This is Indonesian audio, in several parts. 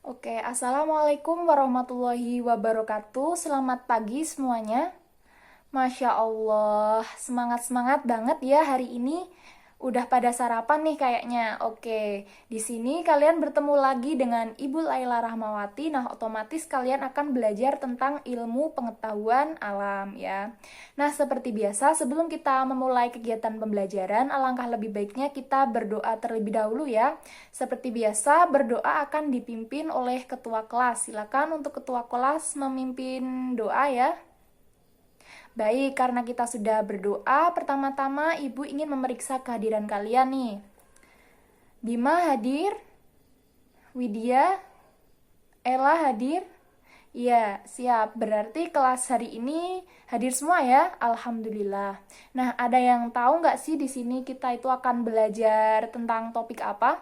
Oke, Assalamualaikum warahmatullahi wabarakatuh. Selamat pagi semuanya. Masya Allah, semangat-semangat banget ya hari ini. Udah pada sarapan nih kayaknya. Oke, di sini kalian bertemu lagi dengan Ibu Laila Rahmawati. Nah, otomatis kalian akan belajar tentang ilmu pengetahuan alam ya. Nah, seperti biasa, sebelum kita memulai kegiatan pembelajaran, alangkah lebih baiknya kita berdoa terlebih dahulu ya. Seperti biasa, berdoa akan dipimpin oleh ketua kelas. Silakan untuk ketua kelas memimpin doa ya. Baik, karena kita sudah berdoa, pertama-tama Ibu ingin memeriksa kehadiran kalian nih. Bima hadir, Widya, Ella hadir. Iya, siap. Berarti kelas hari ini hadir semua ya? Alhamdulillah. Nah, ada yang tahu nggak sih di sini kita itu akan belajar tentang topik apa?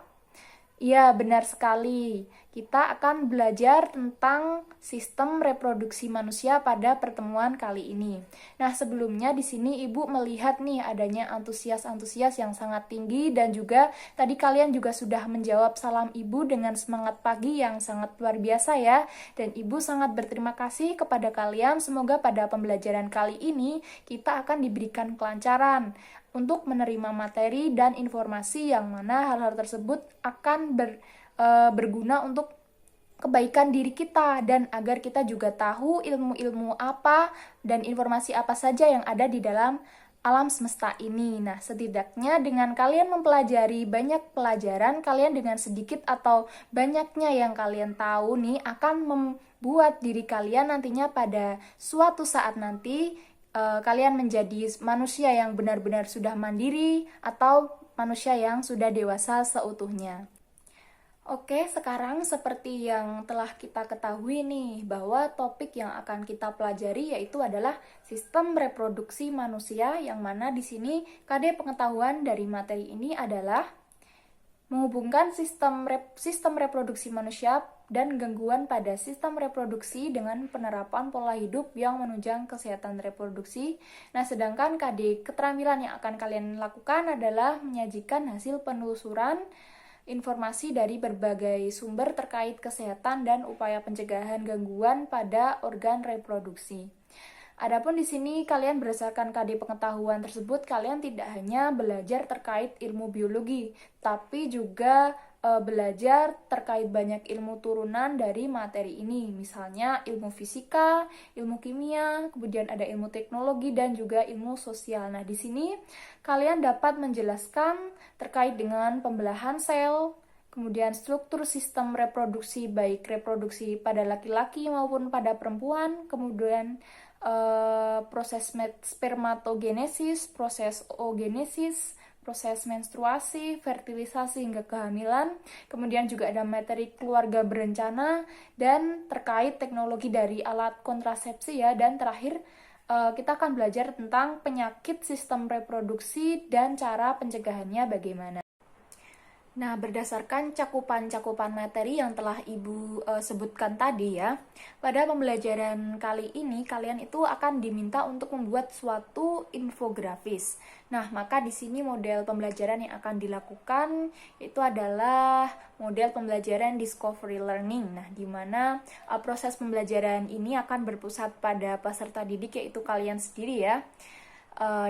Iya, benar sekali. Kita akan belajar tentang sistem reproduksi manusia pada pertemuan kali ini. Nah, sebelumnya di sini Ibu melihat nih adanya antusias-antusias yang sangat tinggi dan juga tadi kalian juga sudah menjawab salam Ibu dengan semangat pagi yang sangat luar biasa ya. Dan Ibu sangat berterima kasih kepada kalian. Semoga pada pembelajaran kali ini kita akan diberikan kelancaran untuk menerima materi dan informasi yang mana hal-hal tersebut akan berguna untuk kebaikan diri kita dan agar kita juga tahu ilmu-ilmu apa dan informasi apa saja yang ada di dalam alam semesta ini. Nah, setidaknya dengan kalian mempelajari banyak pelajaran, kalian dengan sedikit atau banyaknya yang kalian tahu nih akan membuat diri kalian nantinya pada suatu saat nanti kalian menjadi manusia yang benar-benar sudah mandiri atau manusia yang sudah dewasa seutuhnya. Oke, sekarang seperti yang telah kita ketahui nih, bahwa topik yang akan kita pelajari yaitu adalah sistem reproduksi manusia, yang mana di sini KD pengetahuan dari materi ini adalah menghubungkan sistem reproduksi manusia dan gangguan pada sistem reproduksi dengan penerapan pola hidup yang menunjang kesehatan reproduksi. Nah, sedangkan KD keterampilan yang akan kalian lakukan adalah menyajikan hasil penelusuran informasi dari berbagai sumber terkait kesehatan dan upaya pencegahan gangguan pada organ reproduksi. Adapun di sini kalian berdasarkan KD pengetahuan tersebut, kalian tidak hanya belajar terkait ilmu biologi, tapi juga belajar terkait banyak ilmu turunan dari materi ini. Misalnya ilmu fisika, ilmu kimia, kemudian ada ilmu teknologi dan juga ilmu sosial. Nah, di sini kalian dapat menjelaskan terkait dengan pembelahan sel, kemudian struktur sistem reproduksi baik reproduksi pada laki-laki maupun pada perempuan, kemudian proses spermatogenesis, proses oogenesis, proses menstruasi, fertilisasi hingga kehamilan. Kemudian juga ada materi keluarga berencana dan terkait teknologi dari alat kontrasepsi ya. Dan terakhir kita akan belajar tentang penyakit sistem reproduksi dan cara pencegahannya bagaimana. Nah, berdasarkan cakupan-cakupan materi yang telah Ibu sebutkan tadi ya, pada pembelajaran kali ini kalian itu akan diminta untuk membuat suatu infografis. Nah, maka di sini model pembelajaran yang akan dilakukan itu adalah model pembelajaran discovery learning. Nah, di mana proses pembelajaran ini akan berpusat pada peserta didik yaitu kalian sendiri ya.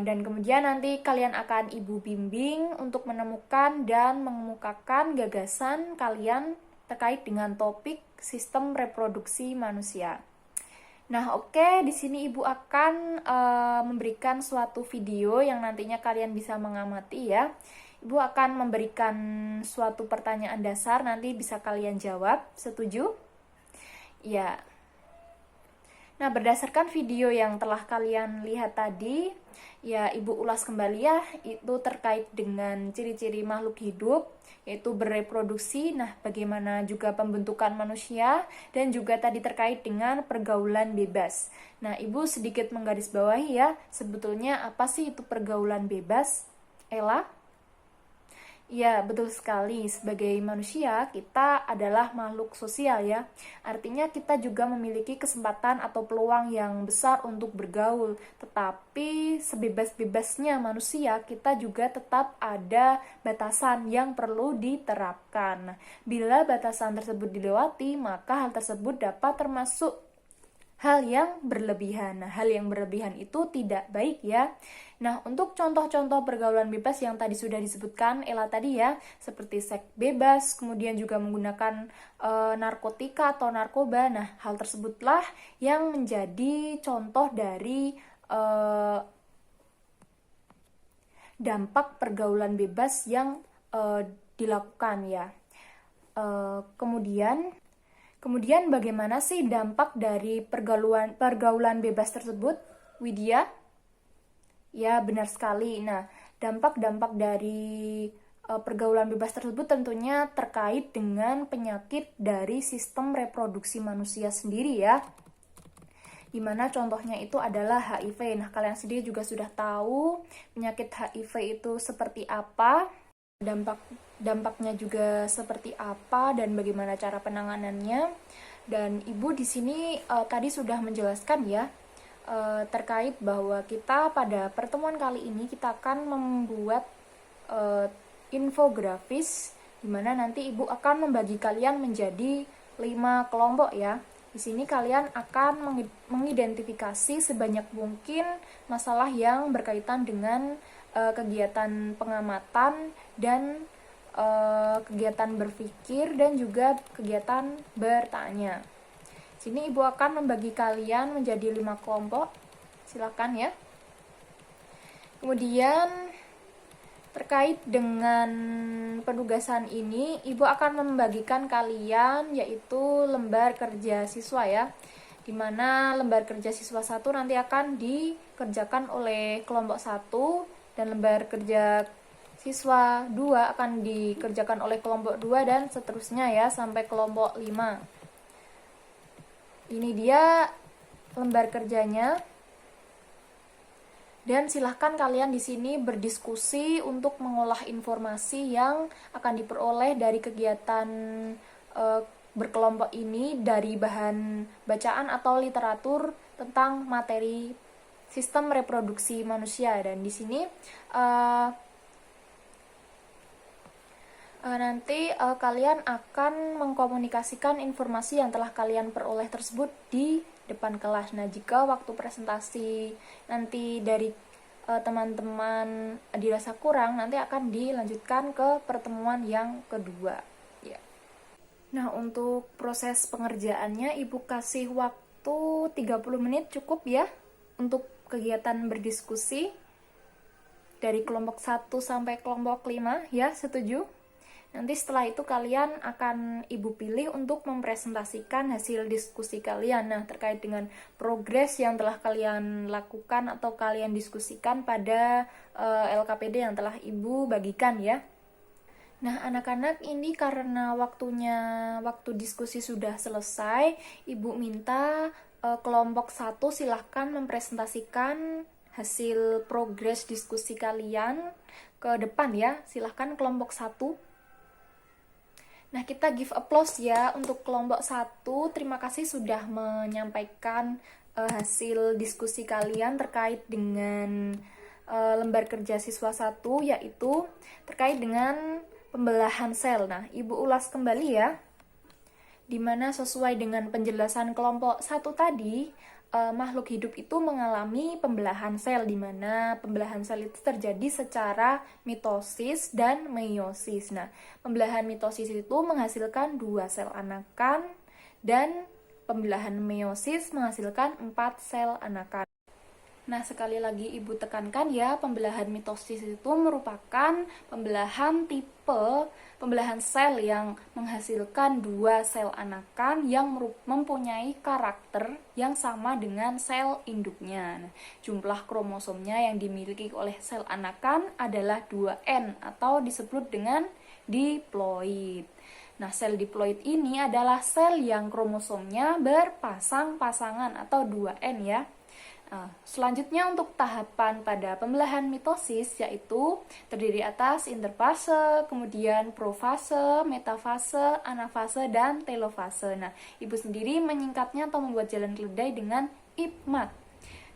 Dan kemudian nanti kalian akan Ibu bimbing untuk menemukan dan mengemukakan gagasan kalian terkait dengan topik sistem reproduksi manusia. Nah, oke, di sini Ibu akan memberikan suatu video yang nantinya kalian bisa mengamati ya. Ibu akan memberikan suatu pertanyaan dasar, nanti bisa kalian jawab. Setuju? Ya. Nah, berdasarkan video yang telah kalian lihat tadi, ya Ibu ulas kembali ya, itu terkait dengan ciri-ciri makhluk hidup, yaitu bereproduksi, nah bagaimana juga pembentukan manusia, dan juga tadi terkait dengan pergaulan bebas. Nah, Ibu sedikit menggarisbawahi ya, sebetulnya apa sih itu pergaulan bebas? Ella? Ya, betul sekali. Sebagai manusia, kita adalah makhluk sosial ya. Artinya kita juga memiliki kesempatan atau peluang yang besar untuk bergaul. Tetapi sebebas-bebasnya manusia, kita juga tetap ada batasan yang perlu diterapkan. Bila batasan tersebut dilewati, maka hal tersebut dapat termasuk hal yang berlebihan. Nah, hal yang berlebihan itu tidak baik ya. Nah, untuk contoh-contoh pergaulan bebas yang tadi sudah disebutkan Ella tadi ya, seperti seks bebas, kemudian juga menggunakan narkotika atau narkoba. Nah, hal tersebutlah yang menjadi contoh dari dampak pergaulan bebas yang dilakukan ya. Kemudian bagaimana sih dampak dari pergaulan bebas tersebut, Widya? Ya, benar sekali. Nah, dampak-dampak dari pergaulan bebas tersebut tentunya terkait dengan penyakit dari sistem reproduksi manusia sendiri ya. Dimana contohnya itu adalah HIV. Nah, kalian sendiri juga sudah tahu penyakit HIV itu seperti apa, dampaknya juga seperti apa dan bagaimana cara penanganannya. Dan Ibu di sini tadi sudah menjelaskan ya terkait bahwa kita pada pertemuan kali ini kita akan membuat infografis di mana nanti Ibu akan membagi kalian menjadi 5 kelompok ya. Di sini kalian akan mengidentifikasi sebanyak mungkin masalah yang berkaitan dengan kegiatan pengamatan dan kegiatan berpikir dan juga kegiatan bertanya. Sini Ibu akan membagi kalian menjadi 5 kelompok. Silakan ya. Kemudian terkait dengan penugasan ini, Ibu akan membagikan kalian yaitu lembar kerja siswa ya. Dimana lembar kerja siswa 1 nanti akan dikerjakan oleh kelompok 1 dan lembar kerja siswa 2 akan dikerjakan oleh kelompok 2 dan seterusnya ya sampai kelompok 5. Ini dia lembar kerjanya. Dan silahkan kalian di sini berdiskusi untuk mengolah informasi yang akan diperoleh dari kegiatan berkelompok ini dari bahan bacaan atau literatur tentang materi sistem reproduksi manusia. Dan di sini nanti kalian akan mengkomunikasikan informasi yang telah kalian peroleh tersebut di depan kelas. Nah, jika waktu presentasi nanti dari teman-teman dirasa kurang, nanti akan dilanjutkan ke pertemuan yang kedua. Ya. Nah, untuk proses pengerjaannya, Ibu kasih waktu 30 menit cukup ya untuk kegiatan berdiskusi dari kelompok 1 sampai kelompok 5 ya, setuju? Nanti setelah itu kalian akan Ibu pilih untuk mempresentasikan hasil diskusi kalian. Nah, terkait dengan progres yang telah kalian lakukan atau kalian diskusikan pada LKPD yang telah Ibu bagikan ya. Nah, anak-anak ini karena waktu diskusi sudah selesai, Ibu minta kelompok 1 silahkan mempresentasikan hasil progres diskusi kalian ke depan ya. Silahkan kelompok 1. Nah, kita give applause ya untuk kelompok 1. Terima kasih sudah menyampaikan hasil diskusi kalian terkait dengan lembar kerja siswa 1, yaitu terkait dengan pembelahan sel. Nah, Ibu ulas kembali ya. Dimana sesuai dengan penjelasan kelompok 1 tadi, makhluk hidup itu mengalami pembelahan sel, di mana pembelahan sel itu terjadi secara mitosis dan meiosis. Nah, pembelahan mitosis itu menghasilkan 2 sel anakan dan pembelahan meiosis menghasilkan 4 sel anakan. Nah, sekali lagi Ibu tekankan ya, pembelahan mitosis itu merupakan pembelahan pembelahan sel yang menghasilkan 2 sel anakan yang mempunyai karakter yang sama dengan sel induknya. Nah, jumlah kromosomnya yang dimiliki oleh sel anakan adalah 2N atau disebut dengan diploid. Nah, sel diploid ini adalah sel yang kromosomnya berpasang-pasangan atau 2N ya. Selanjutnya untuk tahapan pada pembelahan mitosis yaitu terdiri atas interfase, kemudian profase, metafase, anafase, dan telofase. Nah, Ibu sendiri menyingkatnya atau membuat jalan keledai dengan IPMAT.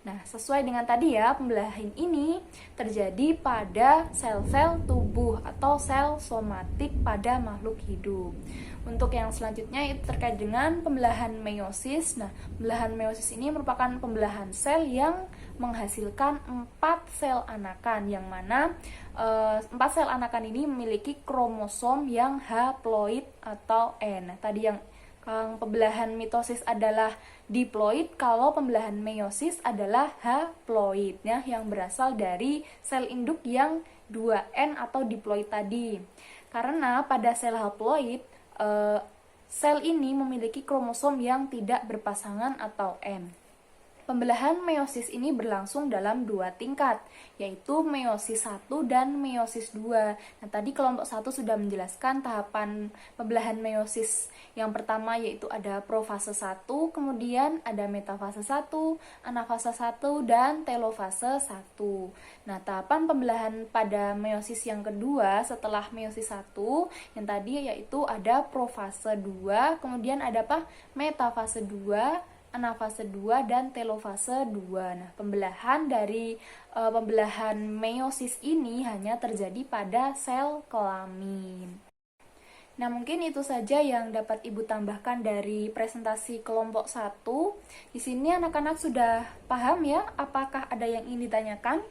Nah, sesuai dengan tadi ya, pembelahan ini terjadi pada sel-sel tubuh atau sel somatik pada makhluk hidup. Untuk yang selanjutnya itu terkait dengan pembelahan meiosis. Nah, pembelahan meiosis ini merupakan pembelahan sel yang menghasilkan 4 sel anakan, yang mana 4 sel anakan ini memiliki kromosom yang haploid atau N. Nah, tadi yang pembelahan mitosis adalah diploid, kalau pembelahan meiosis adalah haploid ya, yang berasal dari sel induk yang 2N atau diploid tadi. Karena pada sel haploid sel ini memiliki kromosom yang tidak berpasangan atau N. Pembelahan meiosis ini berlangsung dalam 2 tingkat, yaitu meiosis 1 dan meiosis 2. Nah, tadi kelompok 1 sudah menjelaskan tahapan pembelahan meiosis. Yang pertama yaitu ada profase 1, kemudian ada metafase 1, anafase 1, dan telofase 1. Nah, tahapan pembelahan pada meiosis yang kedua setelah meiosis 1, yang tadi yaitu ada profase 2, kemudian ada metafase 2, anafase 2, dan telofase 2. Nah, pembelahan dari pembelahan meiosis ini hanya terjadi pada sel kelamin. Nah, mungkin itu saja yang dapat Ibu tambahkan dari presentasi kelompok 1. Di sini anak-anak sudah paham ya, apakah ada yang ingin ditanyakan?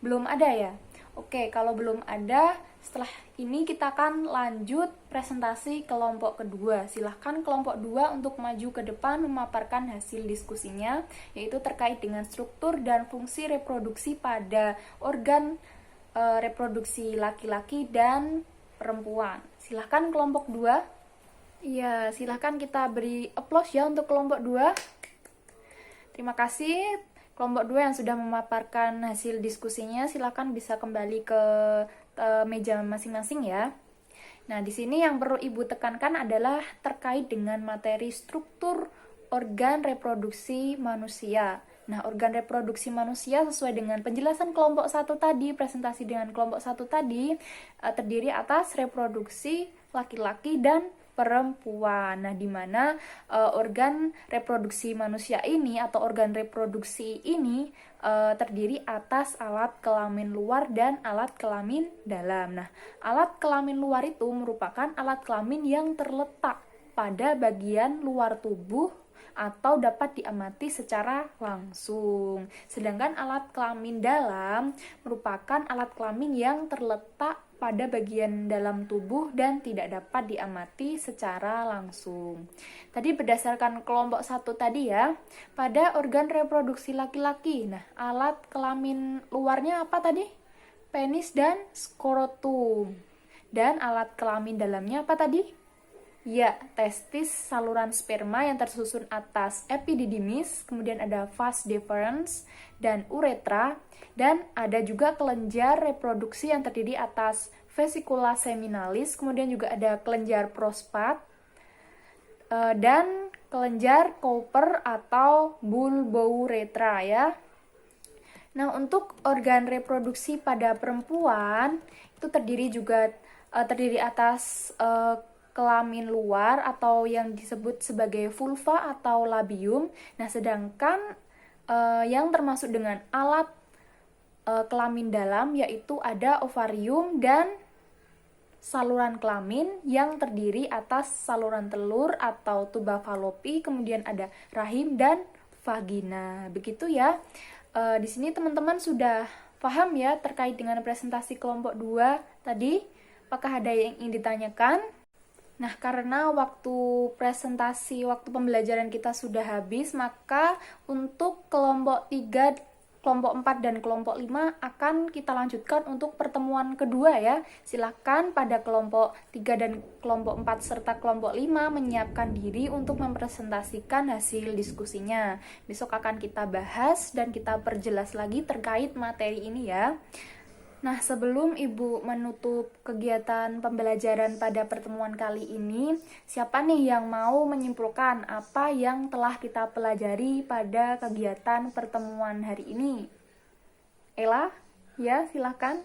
Belum ada ya? Oke, kalau belum ada, setelah ini kita akan lanjut presentasi kelompok kedua. Silahkan kelompok 2 untuk maju ke depan memaparkan hasil diskusinya, yaitu terkait dengan struktur dan fungsi reproduksi pada organ reproduksi laki-laki dan perempuan. Silahkan kelompok 2. Iya, silahkan kita beri applause ya untuk kelompok 2. Terima kasih. Kelompok 2 yang sudah memaparkan hasil diskusinya, silakan bisa kembali ke meja masing-masing ya. Nah, di sini yang perlu Ibu tekankan adalah terkait dengan materi struktur organ reproduksi manusia. Nah, organ reproduksi manusia sesuai dengan penjelasan kelompok 1 tadi, presentasi dengan kelompok 1 tadi, terdiri atas reproduksi laki-laki dan perempuan. Nah, di mana organ reproduksi manusia ini atau organ reproduksi ini terdiri atas alat kelamin luar dan alat kelamin dalam. Nah, alat kelamin luar itu merupakan alat kelamin yang terletak pada bagian luar tubuh atau dapat diamati secara langsung. Sedangkan alat kelamin dalam merupakan alat kelamin yang terletak pada bagian dalam tubuh dan tidak dapat diamati secara langsung. Tadi berdasarkan kelompok 1 tadi ya, pada organ reproduksi laki-laki, nah alat kelamin luarnya apa tadi? Penis dan skrotum. Dan alat kelamin dalamnya apa tadi? Ya, testis, saluran sperma yang tersusun atas epididymis, kemudian ada vas deferens dan uretra, dan ada juga kelenjar reproduksi yang terdiri atas vesicula seminalis, kemudian juga ada kelenjar prostat, dan kelenjar Cowper atau bulbouretra ya. Nah, untuk organ reproduksi pada perempuan itu terdiri atas kelamin luar atau yang disebut sebagai vulva atau labium. Nah, sedangkan yang termasuk dengan alat kelamin dalam yaitu ada ovarium dan saluran kelamin yang terdiri atas saluran telur atau tuba falopi, kemudian ada rahim dan vagina. Begitu ya. Di sini teman-teman sudah paham ya terkait dengan presentasi kelompok 2 tadi? Apakah ada yang ingin ditanyakan? Nah, karena waktu pembelajaran kita sudah habis, maka untuk kelompok 3, kelompok 4, dan kelompok 5 akan kita lanjutkan untuk pertemuan kedua ya. Silakan pada kelompok 3 dan kelompok 4 serta kelompok 5 menyiapkan diri untuk mempresentasikan hasil diskusinya. Besok akan kita bahas dan kita perjelas lagi terkait materi ini ya. Nah, sebelum Ibu menutup kegiatan pembelajaran pada pertemuan kali ini, siapa nih yang mau menyimpulkan apa yang telah kita pelajari pada kegiatan pertemuan hari ini? Ella, ya silahkan.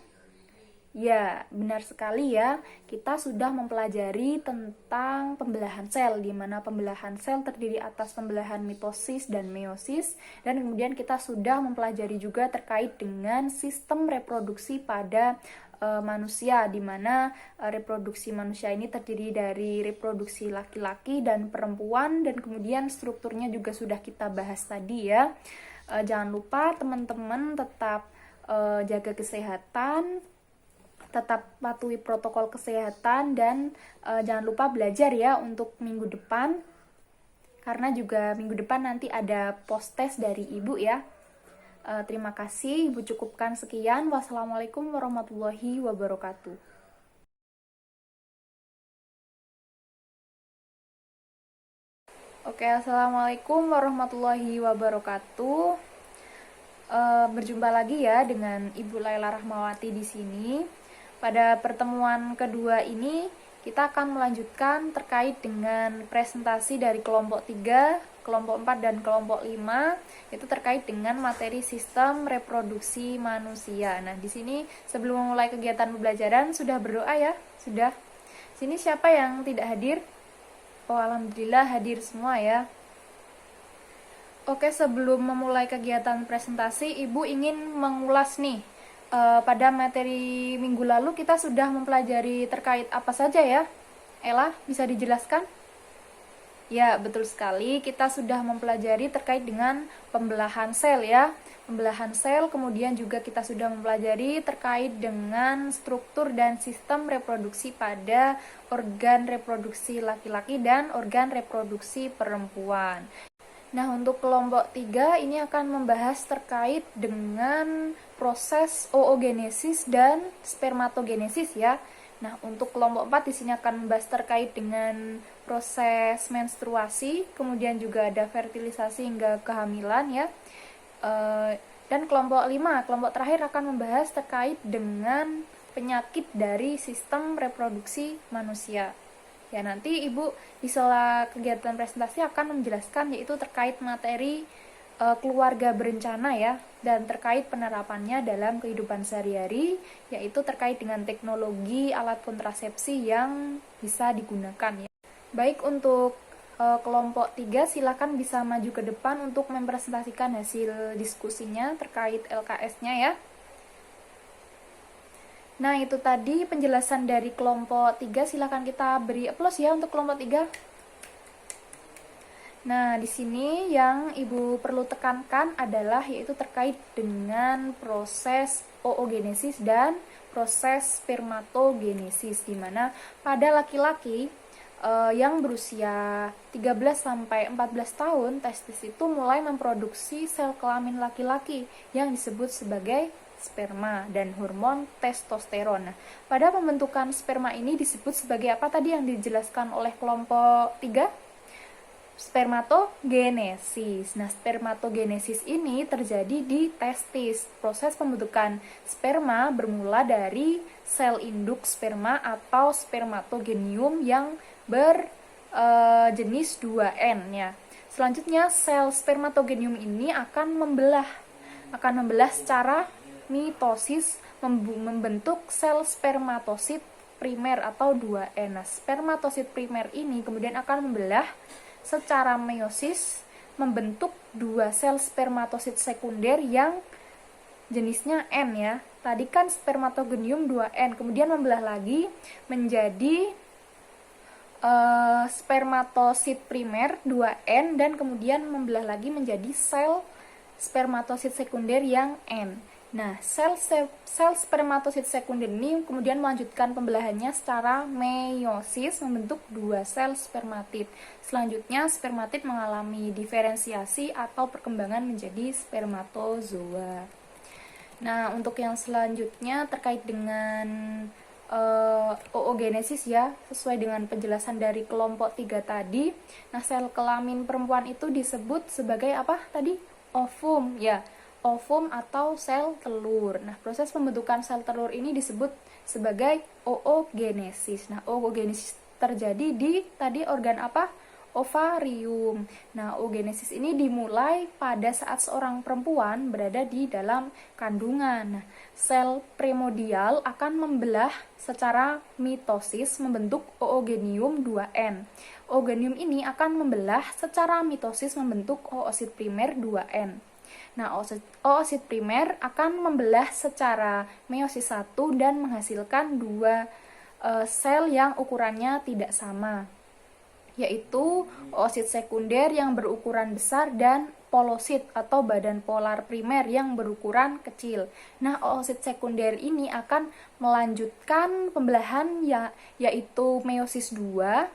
Ya, benar sekali ya. Kita sudah mempelajari tentang pembelahan sel, di mana pembelahan sel terdiri atas pembelahan mitosis dan meiosis, dan kemudian kita sudah mempelajari juga terkait dengan sistem reproduksi pada manusia, di mana reproduksi manusia ini terdiri dari reproduksi laki-laki dan perempuan, dan kemudian strukturnya juga sudah kita bahas tadi ya. Jangan lupa teman-teman tetap jaga kesehatan, tetap patuhi protokol kesehatan, dan jangan lupa belajar ya untuk minggu depan, karena juga minggu depan nanti ada post test dari Ibu ya. Terima kasih, Ibu cukupkan sekian. Wassalamualaikum warahmatullahi wabarakatuh. Oke, assalamualaikum warahmatullahi wabarakatuh. Berjumpa lagi ya dengan Ibu Laila Rahmawati di sini. Pada pertemuan kedua ini, kita akan melanjutkan terkait dengan presentasi dari kelompok 3, kelompok 4, dan kelompok 5, itu terkait dengan materi sistem reproduksi manusia. Nah, di sini sebelum memulai kegiatan pembelajaran, sudah berdoa ya? Sudah? Sini siapa yang tidak hadir? Oh, alhamdulillah hadir semua ya. Oke, sebelum memulai kegiatan presentasi, Ibu ingin mengulas nih. Pada materi minggu lalu kita sudah mempelajari terkait apa saja ya? Ella, bisa dijelaskan? Ya, betul sekali. Kita sudah mempelajari terkait dengan pembelahan sel ya. Pembelahan sel, kemudian juga kita sudah mempelajari terkait dengan struktur dan sistem reproduksi pada organ reproduksi laki-laki dan organ reproduksi perempuan. Nah, untuk kelompok 3 ini akan membahas terkait dengan proses oogenesis dan spermatogenesis ya. Nah, untuk kelompok 4 di sini akan membahas terkait dengan proses menstruasi, kemudian juga ada fertilisasi hingga kehamilan ya. Dan kelompok 5, kelompok terakhir akan membahas terkait dengan penyakit dari sistem reproduksi manusia. Ya, nanti Ibu di sela kegiatan presentasi akan menjelaskan yaitu terkait materi keluarga berencana ya, dan terkait penerapannya dalam kehidupan sehari-hari, yaitu terkait dengan teknologi alat kontrasepsi yang bisa digunakan ya. Baik, untuk kelompok 3 silakan bisa maju ke depan untuk mempresentasikan hasil diskusinya terkait LKS-nya ya. Nah, itu tadi penjelasan dari kelompok 3. Silakan kita beri aplaus ya untuk kelompok 3. Nah, di sini yang Ibu perlu tekankan adalah yaitu terkait dengan proses oogenesis dan proses spermatogenesis, di mana pada laki-laki yang berusia 13 sampai 14 tahun, testis itu mulai memproduksi sel kelamin laki-laki yang disebut sebagai sperma dan hormon testosteron. Nah, pada pembentukan sperma ini disebut sebagai apa tadi yang dijelaskan oleh kelompok 3? Spermatogenesis. Nah, spermatogenesis ini terjadi di testis. Proses pembentukan sperma bermula dari sel induk sperma atau spermatogenium yang berjenis 2N ya. Selanjutnya, sel spermatogenium ini akan membelah secara mitosis membentuk sel spermatosit primer atau 2N. Nah, spermatosit primer ini kemudian akan membelah secara meiosis membentuk 2 sel spermatosit sekunder yang jenisnya N ya. Tadi kan spermatogenium 2N, kemudian membelah lagi menjadi spermatosit primer 2N, dan kemudian membelah lagi menjadi sel spermatosit sekunder yang N. Nah, sel spermatosit sekunder ini kemudian melanjutkan pembelahannya secara meiosis membentuk 2 sel spermatid. Selanjutnya, spermatid mengalami diferensiasi atau perkembangan menjadi spermatozoa. Nah, untuk yang selanjutnya terkait dengan oogenesis ya, sesuai dengan penjelasan dari kelompok 3 tadi. Nah, sel kelamin perempuan itu disebut sebagai apa tadi? Ovum ya. ovum atau sel telur. Nah, proses pembentukan sel telur ini disebut sebagai oogenesis. Nah, oogenesis terjadi di tadi organ apa? Ovarium. Nah, oogenesis ini dimulai pada saat seorang perempuan berada di dalam kandungan. Nah, sel primordial akan membelah secara mitosis membentuk oogenium 2N. Oogenium ini akan membelah secara mitosis membentuk oosit primer 2N. Nah, oosit primer akan membelah secara meiosis 1 dan menghasilkan dua sel yang ukurannya tidak sama, yaitu oosit sekunder yang berukuran besar dan polosit atau badan polar primer yang berukuran kecil. Nah, oosit sekunder ini akan melanjutkan pembelahan yaitu meiosis 2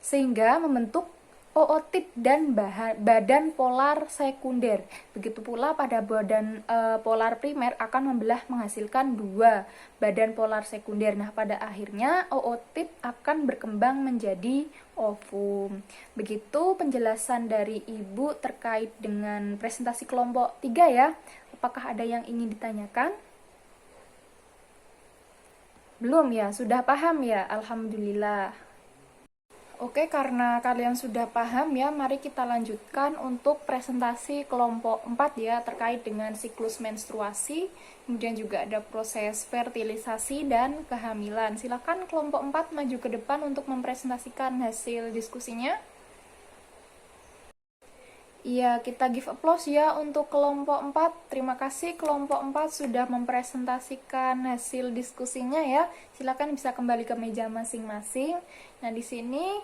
sehingga membentuk ootip dan badan polar sekunder. Begitu pula pada badan polar primer akan membelah menghasilkan dua badan polar sekunder. Nah, pada akhirnya ootip akan berkembang menjadi ovum. Begitu penjelasan dari Ibu terkait dengan presentasi kelompok 3 ya. Apakah ada yang ingin ditanyakan? Belum ya? Sudah paham ya? Alhamdulillah. Oke, karena kalian sudah paham ya, mari kita lanjutkan untuk presentasi kelompok 4 ya, terkait dengan siklus menstruasi, kemudian juga ada proses fertilisasi dan kehamilan. Silakan kelompok 4 maju ke depan untuk mempresentasikan hasil diskusinya. Iya, kita give applause ya untuk kelompok 4. Terima kasih kelompok 4 sudah mempresentasikan hasil diskusinya ya. Silakan bisa kembali ke meja masing-masing. Nah, di sini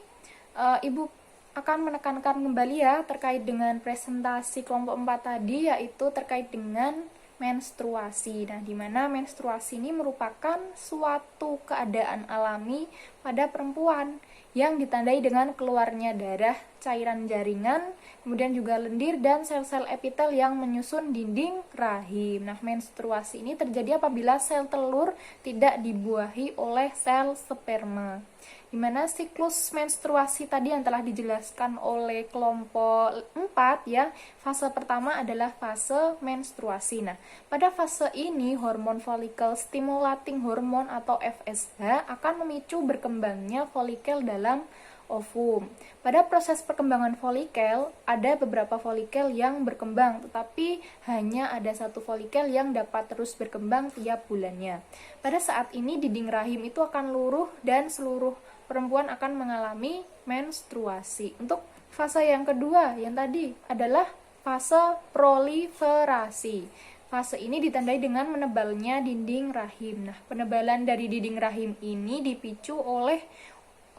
Ibu akan menekankan kembali ya terkait dengan presentasi kelompok 4 tadi, yaitu terkait dengan menstruasi. Nah, di mana menstruasi ini merupakan suatu keadaan alami pada perempuan yang ditandai dengan keluarnya darah, cairan jaringan, kemudian juga lendir dan sel-sel epitel yang menyusun dinding rahim. Nah, menstruasi ini terjadi apabila sel telur tidak dibuahi oleh sel sperma. Di mana siklus menstruasi tadi yang telah dijelaskan oleh kelompok 4 ya, fase pertama adalah fase menstruasi. Nah, pada fase ini hormon follicle stimulating hormone atau FSH akan memicu berkembangnya folikel dalam ovum. Pada proses perkembangan folikel, ada beberapa folikel yang berkembang, tetapi hanya ada satu folikel yang dapat terus berkembang tiap bulannya. Pada saat ini dinding rahim itu akan luruh dan seluruh perempuan akan mengalami menstruasi. Untuk fase yang kedua yang tadi adalah fase proliferasi. Fase ini ditandai dengan menebalnya dinding rahim. Nah, penebalan dari dinding rahim ini dipicu oleh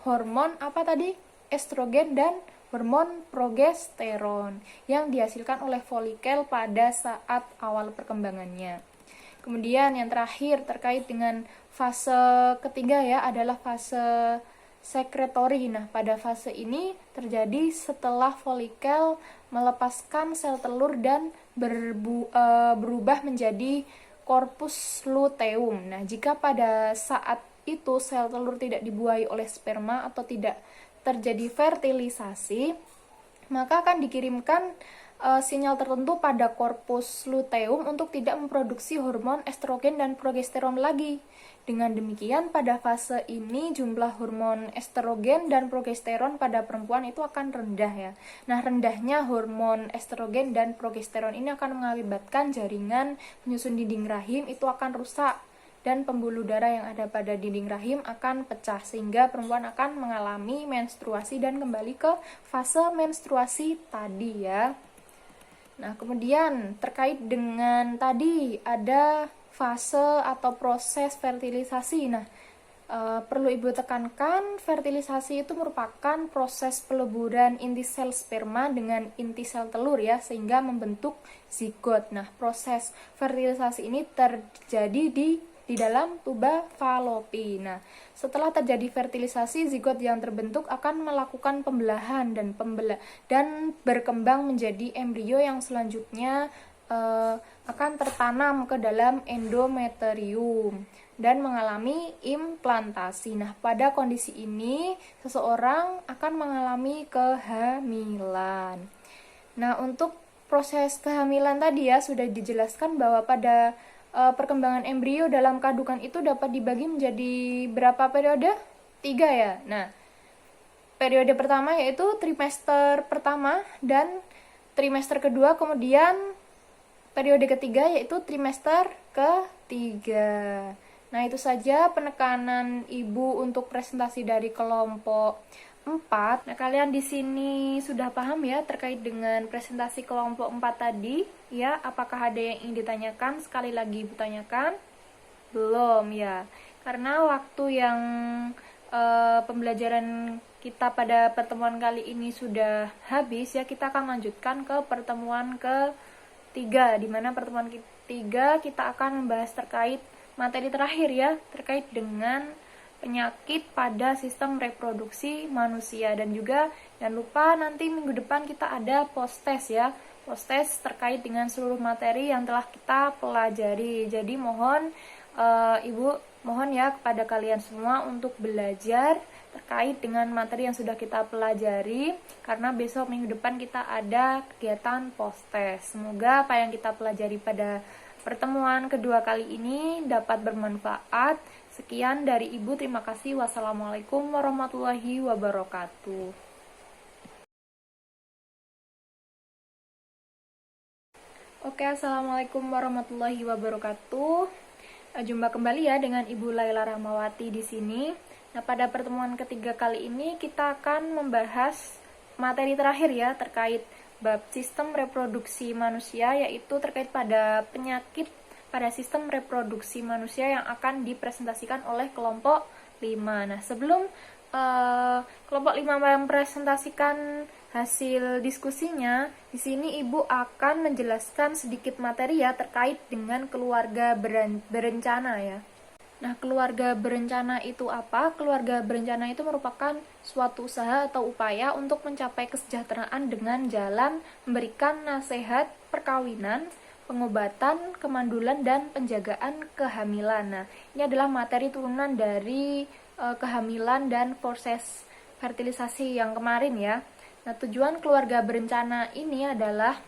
hormon apa tadi? Estrogen dan hormon progesteron yang dihasilkan oleh folikel pada saat awal perkembangannya. Kemudian yang terakhir terkait dengan fase ketiga ya adalah fase sekretori. Nah, pada fase ini terjadi setelah folikel melepaskan sel telur dan berubah menjadi korpus luteum. Nah, jika pada saat itu sel telur tidak dibuahi oleh sperma atau tidak terjadi fertilisasi, maka akan dikirimkan sinyal tertentu pada korpus luteum untuk tidak memproduksi hormon estrogen dan progesteron lagi. Dengan demikian, pada fase ini jumlah hormon estrogen dan progesteron pada perempuan itu akan rendah ya. Nah, rendahnya hormon estrogen dan progesteron ini akan mengakibatkan jaringan menyusun dinding rahim itu akan rusak dan pembuluh darah yang ada pada dinding rahim akan pecah sehingga perempuan akan mengalami menstruasi dan kembali ke fase menstruasi tadi ya. Nah, kemudian terkait dengan tadi ada fase atau proses fertilisasi. Nah, perlu Ibu tekankan, fertilisasi itu merupakan proses peleburan inti sel sperma dengan inti sel telur ya, sehingga membentuk zigot. Nah, proses fertilisasi ini terjadi di dalam tuba falopi. Nah, setelah terjadi fertilisasi, zigot yang terbentuk akan melakukan pembelahan dan berkembang menjadi embrio yang selanjutnya akan tertanam ke dalam endometrium dan mengalami implantasi. Nah, pada kondisi ini seseorang akan mengalami kehamilan. Nah, untuk proses kehamilan tadi ya sudah dijelaskan bahwa pada perkembangan embrio dalam kandungan itu dapat dibagi menjadi berapa periode? 3 ya. Nah, periode pertama yaitu trimester pertama dan trimester kedua, kemudian periode ketiga yaitu trimester ketiga. Nah, itu saja penekanan Ibu untuk presentasi dari kelompok 4. Nah, kalian di sini sudah paham ya terkait dengan presentasi kelompok 4 tadi? Ya, apakah ada yang ingin ditanyakan? Sekali lagi Ibu tanyakan. Belum ya. Karena waktu yang pembelajaran kita pada pertemuan kali ini sudah habis ya, kita akan lanjutkan ke pertemuan ketiga, di mana pertemuan ketiga kita akan membahas terkait materi terakhir ya, terkait dengan penyakit pada sistem reproduksi manusia. Dan juga jangan lupa nanti minggu depan kita ada post test ya, post test terkait dengan seluruh materi yang telah kita pelajari. Jadi Ibu mohon ya kepada kalian semua untuk belajar terkait dengan materi yang sudah kita pelajari, karena besok minggu depan kita ada kegiatan post test. Semoga apa yang kita pelajari pada pertemuan kedua kali ini dapat bermanfaat. Sekian dari Ibu, terima kasih. Wassalamualaikum warahmatullahi wabarakatuh. Oke, assalamualaikum warahmatullahi wabarakatuh. Jumpa kembali ya dengan Ibu Laila Rahmawati di sini. Nah, pada pertemuan ketiga kali ini kita akan membahas materi terakhir ya terkait bab sistem reproduksi manusia, yaitu terkait pada penyakit pada sistem reproduksi manusia yang akan dipresentasikan oleh kelompok 5. Nah, sebelum kelompok 5 mempresentasikan hasil diskusinya, di sini Ibu akan menjelaskan sedikit materi ya terkait dengan keluarga berencana ya. Nah, keluarga berencana itu apa? Keluarga berencana itu merupakan suatu usaha atau upaya untuk mencapai kesejahteraan dengan jalan memberikan nasihat perkawinan, pengobatan, kemandulan, dan penjagaan kehamilan. Nah, ini adalah materi turunan dari kehamilan dan proses fertilisasi yang kemarin ya. Nah, tujuan keluarga berencana ini adalah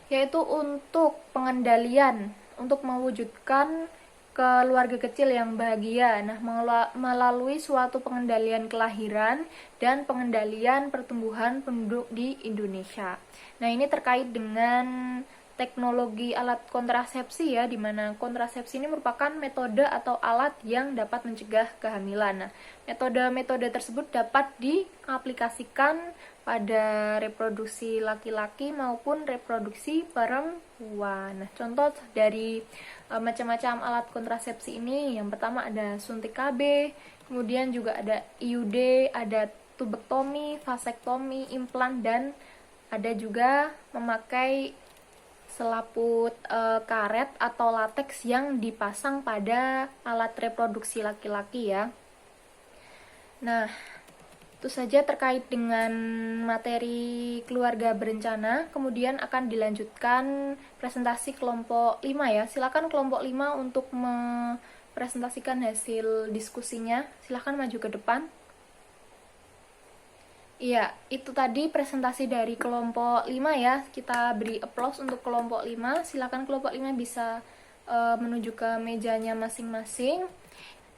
yaitu untuk pengendalian, untuk mewujudkan keluarga kecil yang bahagia. Nah, melalui suatu pengendalian kelahiran dan pengendalian pertumbuhan penduduk di Indonesia. Nah, ini terkait dengan teknologi alat kontrasepsi ya, di mana kontrasepsi ini merupakan metode atau alat yang dapat mencegah kehamilan. Nah, metode-metode tersebut dapat diaplikasikan pada reproduksi laki-laki maupun reproduksi perempuan. Nah, contoh dari macam-macam alat kontrasepsi ini, yang pertama ada suntik KB, kemudian juga ada IUD, ada tubektomi, vasektomi, implan, dan ada juga memakai selaput karet atau lateks yang dipasang pada alat reproduksi laki-laki ya. Nah, itu saja terkait dengan materi keluarga berencana. Kemudian akan dilanjutkan presentasi kelompok 5 ya. Silakan kelompok 5 untuk mempresentasikan hasil diskusinya. Silakan maju ke depan. Iya, itu tadi presentasi dari kelompok 5 ya. Kita beri applause untuk kelompok 5. Silakan kelompok 5 bisa menuju ke mejanya masing-masing.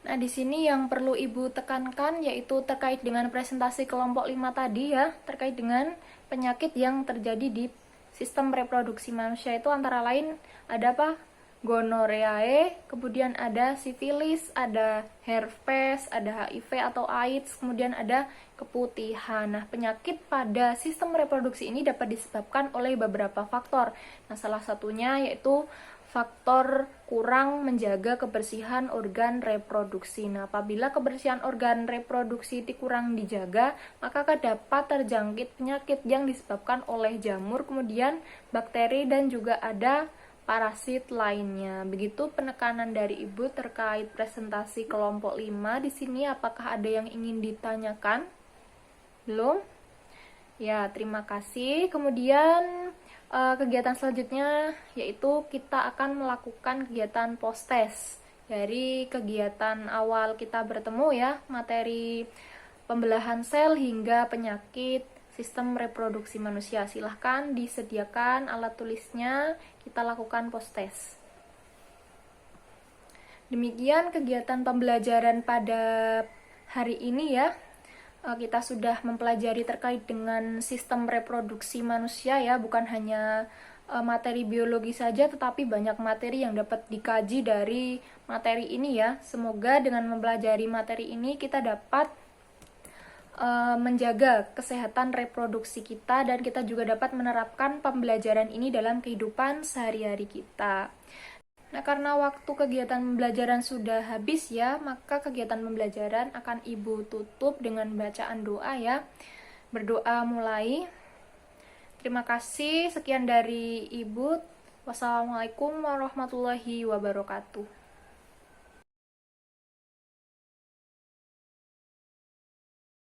Nah, di sini yang perlu Ibu tekankan yaitu terkait dengan presentasi kelompok 5 tadi ya, terkait dengan penyakit yang terjadi di sistem reproduksi manusia. Itu antara lain ada apa? Gonoreae, kemudian ada sifilis, ada herpes, ada HIV atau AIDS, kemudian ada keputihan. Nah, penyakit pada sistem reproduksi ini dapat disebabkan oleh beberapa faktor. Nah, salah satunya yaitu faktor kurang menjaga kebersihan organ reproduksi. Nah, apabila kebersihan organ reproduksi itu kurang dijaga, maka dapat terjangkit penyakit yang disebabkan oleh jamur, kemudian bakteri, dan juga ada parasit lainnya. Begitu penekanan dari Ibu terkait presentasi kelompok 5. Di sini apakah ada yang ingin ditanyakan? Belum? Ya, terima kasih. Kemudian kegiatan selanjutnya yaitu kita akan melakukan kegiatan post test. Dari kegiatan awal kita bertemu ya, materi pembelahan sel hingga penyakit sistem reproduksi manusia. Silahkan disediakan alat tulisnya, kita lakukan post test. Demikian kegiatan pembelajaran pada hari ini ya. Kita sudah mempelajari terkait dengan sistem reproduksi manusia ya, bukan hanya materi biologi saja, tetapi banyak materi yang dapat dikaji dari materi ini ya. Semoga dengan mempelajari materi ini kita dapat menjaga kesehatan reproduksi kita, dan kita juga dapat menerapkan pembelajaran ini dalam kehidupan sehari-hari kita. Nah, karena waktu kegiatan pembelajaran sudah habis ya, maka kegiatan pembelajaran akan Ibu tutup dengan bacaan doa ya. Berdoa mulai. Terima kasih, sekian dari Ibu. Wassalamualaikum warahmatullahi wabarakatuh.